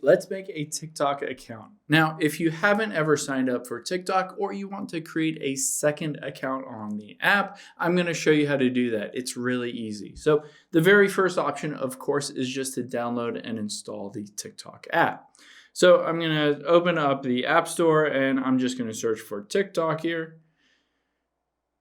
let's make a TikTok account. Now, if you haven't ever signed up for TikTok or you want to create a second account on the app, I'm going to show you how to do that. It's really easy. So the very first option, of course, is just to download and install the TikTok app. So I'm going to open up the App Store and I'm just going to search for TikTok here.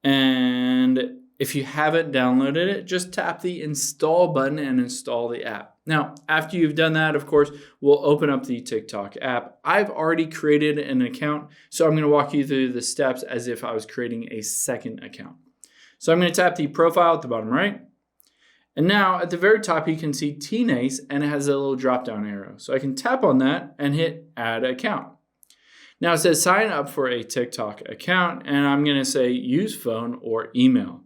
And if you haven't downloaded it, just tap the install button and install the app. Now, after you've done that, of course, we'll open up the TikTok app. I've already created an account, so I'm going to walk you through the steps as if I was creating a second account. So I'm going to tap the profile at the bottom right. And now at the very top, you can see TNACE and it has a little drop-down arrow. So I can tap on that and hit add account. Now it says sign up for a TikTok account, and I'm going to say use phone or email.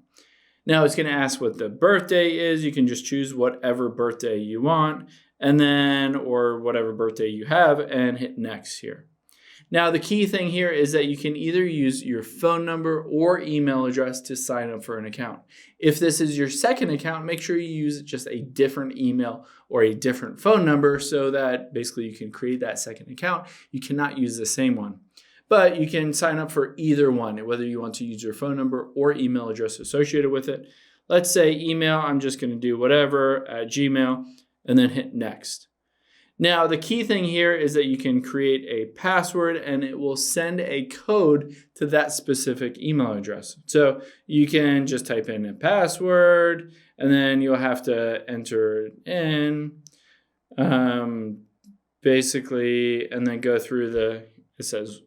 Now it's going to ask what the birthday is. You can just choose whatever birthday you want, and then, or whatever birthday you have, and hit next here. Now the key thing here is that you can either use your phone number or email address to sign up for an account. If this is your second account, make sure you use just a different email or a different phone number so that basically you can create that second account. You cannot use the same one. But you can sign up for either one, whether you want to use your phone number or email address associated with it. Let's say email, I'm just going to do whatever at Gmail and then hit next. Now, the key thing here is that you can create a password and it will send a code to that specific email address. So you can just type in a password and then you'll have to enter it in basically, and then go through it says,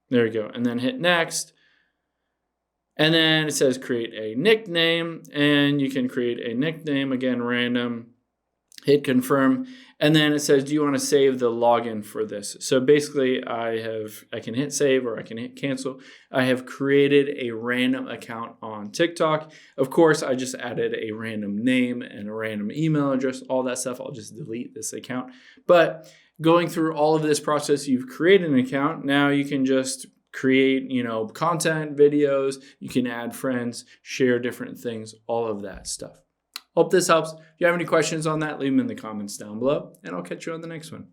there we go, and then hit next. And then it says create a nickname, and you can create a nickname, again, random, hit confirm. And then it says, do you want to save the login for this? So basically I can hit save or I can hit cancel. I have created a random account on TikTok. Of course, I just added a random name and a random email address, all that stuff. I'll just delete this account. But going through all of this process, you've created an account. Now you can just create, content, videos. You can add friends, share different things, all of that stuff. Hope this helps. If you have any questions on that, leave them in the comments down below, and I'll catch you on the next one.